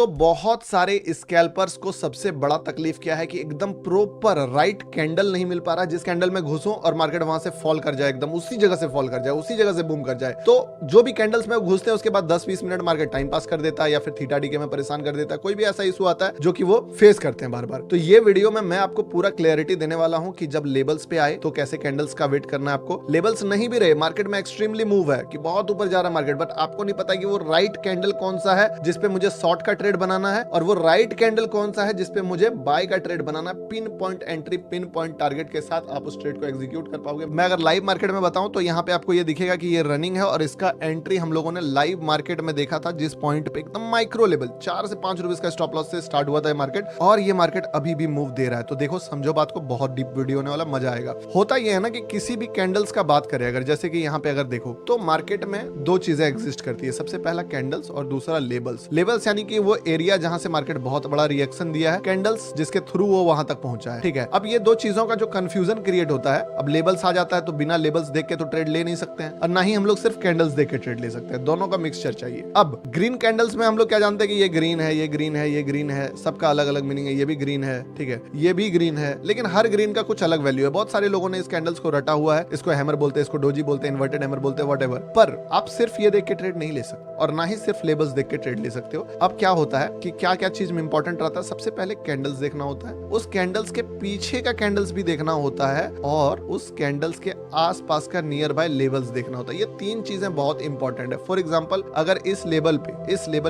तो बहुत सारे स्कैल्पर्स को सबसे बड़ा तकलीफ क्या है कि एकदम प्रॉपर राइट कैंडल नहीं मिल पा रहा, जिस कैंडल में घुसूं और मार्केट वहां से फॉल कर जाए, एकदम उसी जगह से फॉल कर जाए, उसी जगह से बूम कर जाए। तो जो भी कैंडल्स में घुसते हैं उसके बाद 10-20 मिनट मार्केट टाइम पास कर देता है या फिर थीटा डीके में परेशान कर देता है। कोई भी ऐसा इशू आता है जो कि वो फेस करते हैं बार बार। तो ये वीडियो में मैं आपको पूरा क्लियरिटी देने वाला हूं कि जब लेवल्स पे आए तो कैसे कैंडल्स का वेट करना है आपको। लेवल्स नहीं भी रहे, मार्केट में एक्सट्रीमली मूव है कि बहुत ऊपर जा रहा है मार्केट, बट आपको नहीं पता कि वो राइट कैंडल कौन सा है जिसपे मुझे शॉर्ट का ट्रेड बनाना है और वो राइट कैंडल कौन सा है जिसपे मुझे बाय का ट्रेड बनाना है। Pin point entry, pin point target के साथ आप उस ट्रेड को एग्जीक्यूट कर पाओगे। मैं अगर लाइव मार्केट में बताऊं तो यहाँ पे आपको ये दिखेगा कि ये रनिंग है और इसका एंट्री हम लोगों ने लाइव मार्केट में देखा था, जिस पॉइंट पे एकदम माइक्रो लेवल 4 से 5 रुपए का स्टॉप लॉस से स्टार्ट हुआ था मार्केट, और ये मार्केट अभी भी मूव दे रहा है। तो देखो, समझो बात को, बहुत डीप वीडियो होने वाला, मजा आएगा। होता ये है ना कि किसी भी कैंडल्स का बात करें अगर, जैसे कि यहाँ पे अगर देखो तो मार्केट में दो चीजें एग्जिस्ट करती है। सबसे पहला कैंडल्स और दूसरा लेबल्स। लेबल्स यानी कि वो एरिया जहां से मार्केट बहुत बड़ा रिएक्शन दिया है, कैंडल्स जिसके थ्रू वो वहां तक पहुंचा है। ठीक है, अब ये दो चीजों का जो कंफ्यूजन क्रिएट होता है, अब लेबल्स आ जाता है तो बिना लेबल्स देख के तो ट्रेड ले नहीं सकते हैं, और ना ही हम लोग सिर्फ कैंडल्स देख के ट्रेड ले सकते हैं, दोनों का मिक्सचर चाहिए। अब ग्रीन कैंडल्स में हम लोग क्या जानते हैं कि ये ग्रीन है, ये ग्रीन है, ये ग्रीन है, सबका अलग अलग मीनिंग है। ये भी ग्रीन है, ठीक है, ये भी ग्रीन है, लेकिन हर ग्रीन का कुछ अलग वैल्यू है। बहुत सारे लोगों ने इस कैंडल्स को रटा हुआ है, इसको हैमर बोलते हैं, इसको डोजी बोलते हैं, इन्वर्टेड हैमर बोलते हैं, व्हाटएवर। पर आप सिर्फ ये देख के ट्रेड नहीं ले सकते और ना ही सिर्फ लेबल्स देख के ट्रेड ले सकते हो। अब क्या होता है कि क्या क्या चीज में इंपॉर्टेंट रहता है, सबसे पहले कैंडल्स देखना होता है, उस कैंडल्स के पीछे का कैंडल्स भी देखना होता है, और उस कैंडल्स के आसपास का नियर बाय लेवल्स देखना होता है। ये तीन चीजें बहुत इंपॉर्टेंट है। फॉर एग्जांपल, अगर इस लेवल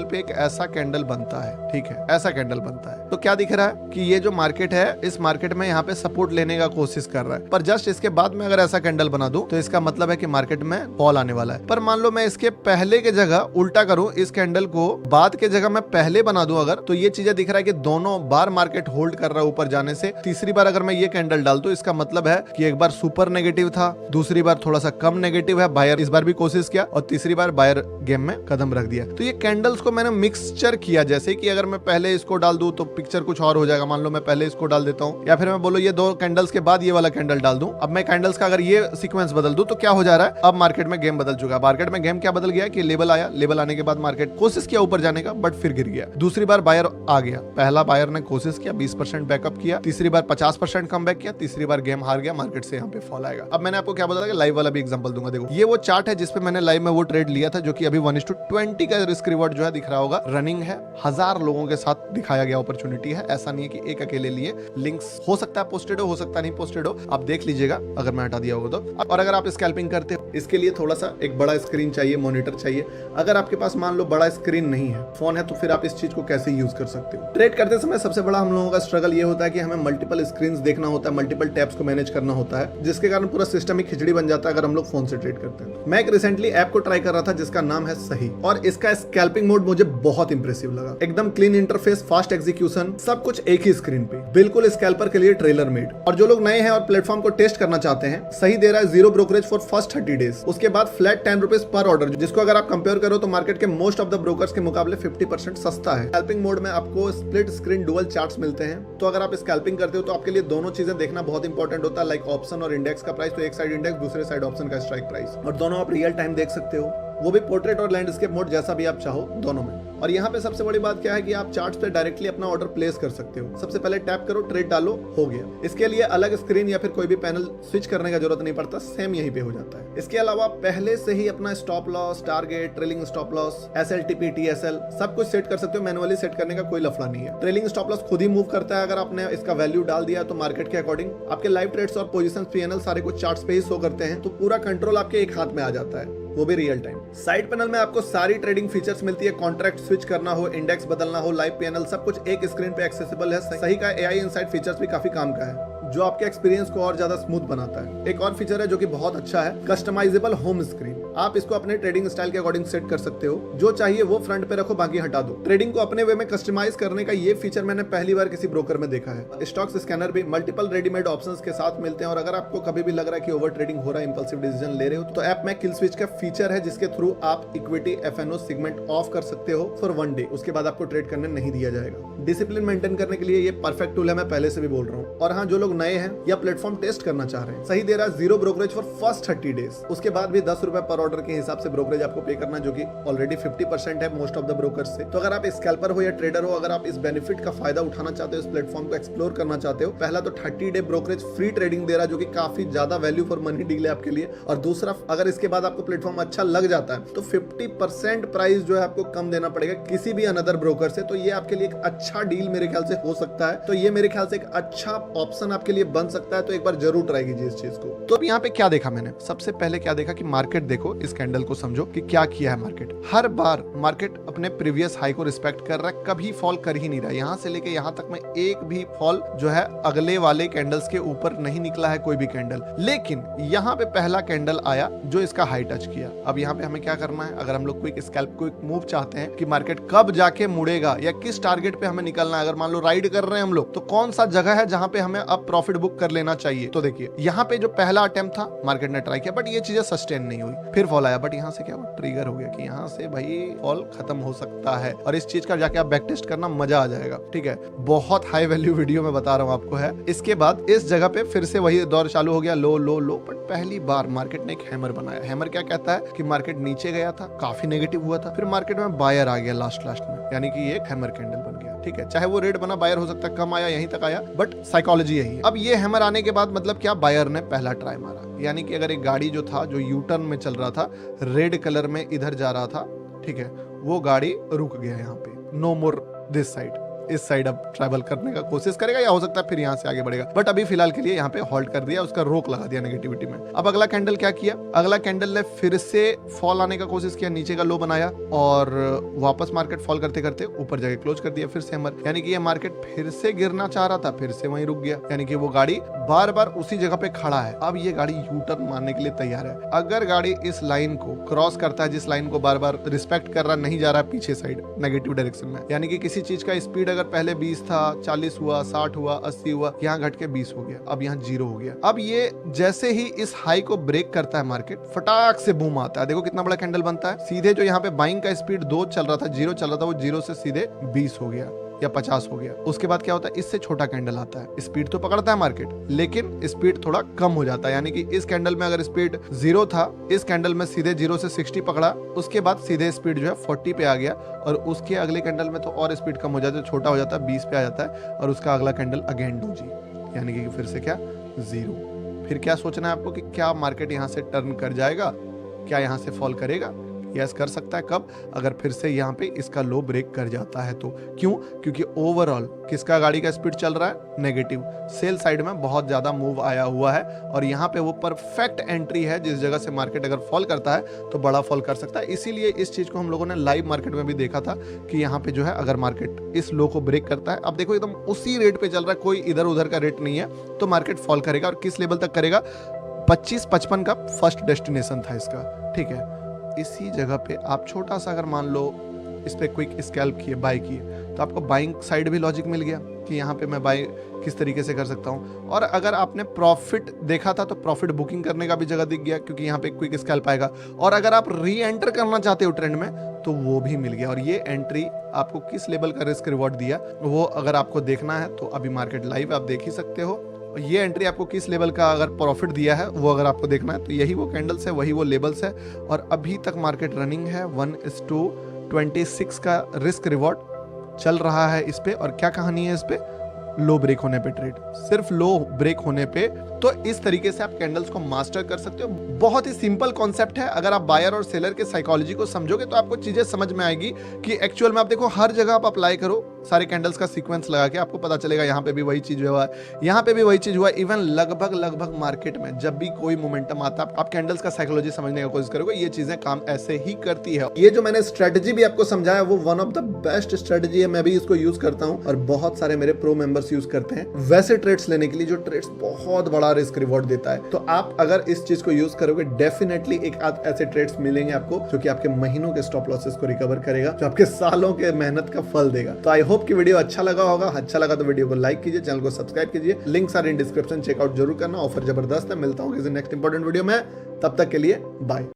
पे एक ऐसा कैंडल बनता है, ठीक है, ऐसा कैंडल बनता है, तो क्या दिख रहा है कि ये जो मार्केट है, इस मार्केट में यहाँ पे सपोर्ट लेने का कोशिश कर रहा है, पर जस्ट इसके बाद में अगर ऐसा कैंडल बना दूं तो इसका मतलब है कि मार्केट में फॉल आने वाला है। पर मान लो मैं इसके पहले के जगह उल्टा करूं, इस कैंडल को बाद के जगह मैं पहले बना दूं अगर, तो ये चीजें दिख रहा है कि दोनों बार मार्केट होल्ड कर रहा है ऊपर जाने से। तीसरी बार अगर मैं ये कैंडल डाल दूं, इसका मतलब है कि एक बार सुपर नेगेटिव था, दूसरी बार थोड़ा सा कम नेगेटिव है, बायर इस बार भी कोशिश किया, और तीसरी बार बायर गेम में कदम रख दिया। तो ये कैंडल्स को मैंने मिक्सचर किया, जैसे कि अगर मैं पहले इसको डाल दूं तो पिक्चर कुछ और हो जाएगा। मान लो मैं पहले इसको डाल देता हूं, या फिर मैं बोलो ये दो कैंडल्स के बाद ये वाला कैंडल डाल दूं। अब मैं कैंडल्स का अगर ये सीक्वेंस बदल दूं तो क्या हो जा रहा है, अब मार्केट में गेम बदल चुका है। मार्केट में गेम क्या बदल गया कि लेवल आया, लेवल आने के बाद मार्केट कोशिश किया ऊपर जाने का, बट फिर गिर गया। दूसरी बार बायर आ गया, पहला बायर ने कोशिश किया, 20% बैकअप किया, तीसरी बार 50% कम बैक किया, तीसरी बार गेम हार गया, मार्केट से यहाँ पे फॉल आएगा। अब मैंने आपको क्या बताया कि लाइव वाला भी एग्जांपल दूंगा। देखो, ये वो चार्ट है जिसपे मैंने लाइव में वो ट्रेड लिया था, जो कि अभी 1:20 का रिस्क रिवॉर्ड जो है दिख रहा होगा, रनिंग है, 1000 लोगों के साथ दिखाया गया अपॉर्चुनिटी है। ऐसा नहीं है कि एक अकेले लिए, लिंक्स हो सकता है पोस्टेड हो सकता नहीं पोस्टेड हो, आप देख लीजिएगा अगर मैं हटा दिया होगा तो। और अगर आप स्कैल्पिंग करते हो, इसके लिए थोड़ा सा एक बड़ा स्क्रीन चाहिए, मॉनिटर चाहिए। अगर आपके पास मान लो बड़ा स्क्रीन नहीं है, फोन है, तो फिर आप इस चीज को कैसे यूज कर सकते हो। ट्रेड करते समय सबसे बड़ा हम लोगों का स्ट्रगल ये होता है कि हमें मल्टीपल स्क्रीन्स देखना होता है, मल्टीपल टैब्स को मैनेज करना होता है, जिसके कारण पूरा सिस्टम ही खिचड़ी बन जाता है अगर हम लोग फोन से ट्रेड करते हैं। मैं एक रिसेंटली ऐप को ट्राई कर रहा था जिसका नाम है सही, और इसका स्कैल्पिंग मोड मुझे बहुत इंप्रेसिव लगा। एकदम क्लीन इंटरफेस, फास्ट एग्जीक्यूशन, सब कुछ एक ही स्क्रीन पे, बिल्कुल स्कैल्पर के लिए ट्रेलर मेड। और जो लोग नए हैं और प्लेटफॉर्म को टेस्ट करना चाहते हैं, सही दे रहा है 0 ब्रोकरेज फॉर फर्स्ट 30 डेज, उसके बाद फ्लैट 10 रुपीज पर ऑर्डर, जिसको अगर आप कंपेयर करो तो मार्केट के मोस्ट ऑफ द ब्रोकर्स के मुकाबले 50% सस्ता है। स्कैल्पिंग मोड में आपको स्प्लिट स्क्रीन डुअल चार्ट्स मिलते हैं, तो अगर आप स्कैल्पिंग करते हो तो आपके लिए दोनों चीजें देखना बहुत इंपॉर्टेंट होता है, लाइक ऑप्शन और इंडेक्स का प्राइस। तो एक साइड इंडेक्स, दूसरे साइड ऑप्शन का स्ट्राइक प्राइस, और दोनों आप रियल टाइम देख सकते हो, वो भी पोर्ट्रेट और लैंडस्केप मोड, जैसा भी आप चाहो दोनों में। और यहाँ पे सबसे बड़ी बात क्या है कि आप चार्ट्स पे डायरेक्टली अपना ऑर्डर प्लेस कर सकते हो। सबसे पहले टैप करो, ट्रेड डालो, हो गया। इसके लिए अलग स्क्रीन या फिर कोई भी पैनल स्विच करने का जरूरत नहीं पड़ता, सेम यहीं पे हो जाता है। इसके अलावा पहले से ही अपना stop loss, target, trailing stop loss, SLTP, TSL सब कुछ सेट कर सकते हो। मैनुअली सेट करने का कोई लफड़ा नहीं है। ट्रेलिंग स्टॉप लॉस खुद ही मूव करता है, अगर आपने इसका वैल्यू डाल दिया तो मार्केट के अकॉर्डिंग आपके लाइव ट्रेड्स और पोजीशंस, PNL सारे कुछ चार्ट्स पे ही शो करते हैं, तो पूरा कंट्रोल आपके एक हाथ में आ जाता है, वो भी रियल टाइम। साइड पैनल में आपको सारी ट्रेडिंग फीचर्स मिलती है, कॉन्ट्रैक्ट स्विच करना हो, इंडेक्स बदलना हो, लाइव PNL सब कुछ एक स्क्रीन पे एक्सेसिबल है। सही का AI इनसाइट फीचर्स भी काफी काम का है, जो आपके एक्सपीरियंस को और ज्यादा स्मूथ बनाता है। एक और फीचर है जो कि बहुत अच्छा है, कस्टमाइजेबल होम स्क्रीन। आप इसको अपने ट्रेडिंग स्टाइल के अकॉर्डिंग सेट कर सकते हो, जो चाहिए वो फ्रंट पे रखो, बाकी हटा दो। ट्रेडिंग को अपने वे में कस्टमाइज करने का ये फीचर मैंने पहली बार किसी ब्रोकर में देखा है। स्टॉक्स स्कैनर भी मल्टीपल रेडीमेड ऑप्शंस के साथ मिलते हैं, और अगर आपको कभी भी लग रहा है कि ओवर ट्रेडिंग हो रहा है, इंपल्सिव डिसीजन ले रहे हो, तो ऐप में किल स्विच का फीचर है, जिसके थ्रू आप इक्विटी FNO सेगमेंट ऑफ कर सकते हो फॉर 1 डे। उसके बाद आपको ट्रेड करने नहीं दिया जाएगा। डिसिप्लिन मेंटेन करने के लिए ये परफेक्ट टूल है, मैं पहले से भी बोल रहा हूँ। और हाँ, जो लोग नए हैं या प्लेटफॉर्म टेस्ट करना चाह रहे हैं, सही दे रहा है 0 ब्रोकरेज फॉर फर्स्ट 30 डेज, उसके बाद भी 10 रुपए पर पर ऑर्डर के हिसाब से ब्रोकरेज आपको पे करना, जो कि ऑलरेडी 50% है मोस्ट ऑफ द ब्रोकर से। तो अगर आप स्कैल्पर हो या ट्रेडर हो, अगर आप इस बेनिफिट का फायदा उठाना चाहते हो, इस प्लेटफॉर्म को एक्सप्लोर करना चाहते हो, पहला तो 30 डे ब्रोकरेज फ्री ट्रेडिंग दे रहा है, जो कि काफी ज्यादा वैल्यू फॉर मनी डील है आपके लिए। और दूसरा, अगर इसके बाद आपको प्लेटफॉर्म अच्छा लग जाता है तो 50% प्राइस जो है आपको कम देना पड़ेगा किसी भी अनदर ब्रोकर से। तो ये आपके लिए एक अच्छा डील मेरे ख्याल से हो सकता है। तो ये मेरे ख्याल से एक अच्छा ऑप्शन आपके लिए बन सकता है। तो एक बार जरूर ट्राई कीजिए इस चीज को। तो अब यहाँ पे क्या देखा मैंने, सबसे पहले क्या देखा कि मार्केट देखो, इस कैंडल को समझो कि क्या किया है मार्केट। हर बार मार्केट अपने प्रीवियस हाई को रिस्पेक्ट कर रहा है, कभी फॉल कर ही नहीं रहा। यहाँ से लेके यहाँ तक में एक भी फॉल जो है अगले वाले कैंडल्स के ऊपर नहीं निकला है कोई भी कैंडल। लेकिन यहाँ पे पहला कैंडल आया जो इसका हाई टच किया। अब यहाँ पे हमें क्या करना है, अगर हम लोग क्विक स्कैल्प क्विक मूव चाहते हैं कि मार्केट कब जाके मुड़ेगा या किस टारगेट पे हमें निकलना है, अगर मान लो राइड कर रहे हैं हम लोग, तो कौन सा जगह है जहां पे हमें अब प्रॉफिट बुक कर लेना चाहिए। तो देखिए यहाँ पे जो पहला अटेम्प्ट था मार्केट ने ट्राई किया, बट ये चीजें सस्टेन नहीं हुई, फिर फॉल आया। बट यहाँ से क्या हुआ, ट्रिगर हो गया कि यहाँ से भाई फॉल खत्म हो सकता है। और इस चीज का जाके आप बैक टेस्ट करना, मजा आ जाएगा। ठीक है, बहुत हाई वैल्यू वीडियो में बता रहा हूँ आपको है। इसके बाद इस जगह पे फिर से वही दौर चालू हो गया, लो लो लो। बट पहली बार मार्केट ने एक हैमर बनाया। हैमर क्या कहता है कि मार्केट नीचे गया था, काफी नेगेटिव हुआ था, फिर मार्केट में बायर आ गया लास्ट में, यानी कि ये एक हैमर कैंडल बन गया। ठीक है, चाहे वो रेड बना, बायर हो सकता है कम आया, यहीं तक आया, बट साइकोलॉजी यही है। अब ये हैमर आने के बाद मतलब क्या, बायर ने पहला ट्राई मारा। यानी कि अगर एक गाड़ी जो था, जो यू टर्न में चल रहा था, रेड कलर में इधर जा रहा था, ठीक है, वो गाड़ी रुक गया यहाँ पे, नो मोर दिस साइड, इस साइड अब ट्रैवल करने का कोशिश करेगा, या हो सकता है फिर यहाँ से आगे बढ़ेगा। बट अभी फिलहाल के लिए यहाँ पे हॉल्ट कर दिया, उसका रोक लगा दिया नेगेटिविटी में। अब अगला कैंडल क्या किया, अगला कैंडल ने फिर से फॉल आने का कोशिश किया, नीचे का लो बनाया और वापस मार्केट फॉल करते करते ऊपर जाके क्लोज कर दिया, फिर से हैमर। यानी कि ये मार्केट फिर से गिरना चाह रहा था, फिर से वहीं रुक गया। यानी कि वो गाड़ी बार बार उसी जगह पे खड़ा है। अब ये गाड़ी यू टर्न मारने के लिए तैयार है। अगर गाड़ी इस लाइन को क्रॉस करता है, जिस लाइन को बार बार रिस्पेक्ट कर रहा नहीं जा रहा है पीछे साइड नेगेटिव डायरेक्शन में, यानी कि किसी चीज का स्पीड अगर पहले 20 था, 40 हुआ, 60 हुआ, 80 हुआ, यहाँ घट के 20 हो गया, अब यहाँ 0 हो गया। अब ये जैसे ही इस हाई को ब्रेक करता है मार्केट, फटाक से बूम आता है। देखो कितना बड़ा कैंडल बनता है। सीधे जो यहाँ पे बाइंग का स्पीड 2 चल रहा था, 0 चल रहा था, वो 0 से सीधे 20 हो गया या 50 हो गया। उसके बाद क्या होता है, इससे छोटा कैंडल आता है। स्पीड तो पकड़ता है मार्केट, लेकिन स्पीड थोड़ा कम हो जाता है। यानी कि इस कैंडल में अगर स्पीड 0 था, इस कैंडल में सीधे 0 से 60 पकड़ा, उसके बाद सीधे स्पीड जो है 40 पे आ गया, और उसके अगले कैंडल में तो और स्पीड कम हो जाता है, छोटा हो जाता है, 20 पे आ जाता है, और उसका अगला कैंडल अगेन डोजी, यानी कि फिर से क्या, 0। फिर क्या सोचना है आपको कि क्या मार्केट यहाँ से टर्न कर जाएगा, क्या यहाँ से फॉल करेगा? यस, कर सकता है। कब? अगर फिर से यहाँ पे इसका लो ब्रेक कर जाता है तो। क्यों? क्योंकि ओवरऑल किसका गाड़ी का स्पीड चल रहा है, नेगेटिव। सेल साइड में बहुत ज्यादा मूव आया हुआ है, और यहाँ पे वो परफेक्ट एंट्री है जिस जगह से मार्केट अगर फॉल करता है तो बड़ा फॉल कर सकता है। इसीलिए इस चीज को हम लोगों ने लाइव मार्केट में भी देखा था कि यहाँ पे जो है अगर मार्केट इस लो को ब्रेक करता है, अब देखो एकदम उसी रेट पे चल रहा है, कोई इधर उधर का रेट नहीं है, तो मार्केट फॉल करेगा। और किस लेवल तक करेगा? 25-55 का फर्स्ट डेस्टिनेशन था इसका। ठीक है, इसी जगह पे आप छोटा सा अगर मान लो इस पे क्विक स्कैल्प किए, बाय किए, तो आपको बाइंग साइड भी लॉजिक मिल गया कि यहाँ पे मैं बाय किस तरीके से कर सकता हूँ। और अगर आपने प्रॉफिट देखा था तो प्रॉफिट बुकिंग करने का भी जगह दिख गया, क्योंकि यहाँ पे क्विक स्कैल्प आएगा। और अगर आप री एंटर करना चाहते हो ट्रेंड में तो वो भी मिल गया। और ये एंट्री आपको किस लेवल का रिस्क रिवॉर्ड दिया, वो अगर आपको देखना है तो अभी मार्केट लाइव आप देख ही सकते हो। ये एंट्री आपको किस लेवल का अगर प्रॉफिट दिया है वो अगर आपको देखना है तो यही वो कैंडल्स है, वही वो लेवल्स है। और अभी तक मार्केट रनिंग है 1:26 का रिस्क रिवॉर्ड चल रहा है इस पे। और क्या कहानी है इस पे? लो ब्रेक होने पे ट्रेड, सिर्फ लो ब्रेक होने पे। तो इस तरीके से आप कैंडल्स को मास्टर कर सकते हो। बहुत ही सिंपल कॉन्सेप्ट है। अगर आप बायर और सेलर के साइकोलॉजी को समझोगे तो आपको चीजें समझ में आएगी कि एक्चुअल में आप देखो हर जगह आप अप्लाई करो सारे कैंडल्स का सीक्वेंस लगा के, आपको पता चलेगा यहाँ पे भी वही चीज हुआ, यहाँ पे भी वही चीज हुआ। इवन लगभग मार्केट में जब भी कोई मोमेंटम आता है, आप कैंडल्स का साइकोलॉजी समझने की कोशिश करोगे, ये चीजें काम ऐसे ही करती है। ये जो मैंने स्ट्रेटेजी भी आपको समझाया वो one of the best strategy है। मैं भी इसको यूज करता हूँ और बहुत सारे मेरे प्रो मेंबर्स यूज करते हैं वैसे ट्रेड्स लेने के लिए जो ट्रेड्स बहुत बड़ा रिस्क रिवॉर्ड देता है। तो आप अगर इस चीज को यूज करोगे, डेफिनेटली एक आध ऐसे ट्रेड्स मिलेंगे आपको जो कि आपके महीनों के स्टॉप लॉसेस को रिकवर करेगा, जो आपके सालों के मेहनत का फल देगा। तो आई होप कि वीडियो अच्छा लगा होगा। अच्छा लगा तो वीडियो को लाइक कीजिए, चैनल को सब्सक्राइब कीजिए, links are in description, check out जरूर करना। ऑफर जबरदस्त है। मिलता हूँ किसी नेक्स्ट इंपॉर्टेंट वीडियो में, तब तक के लिए बाय।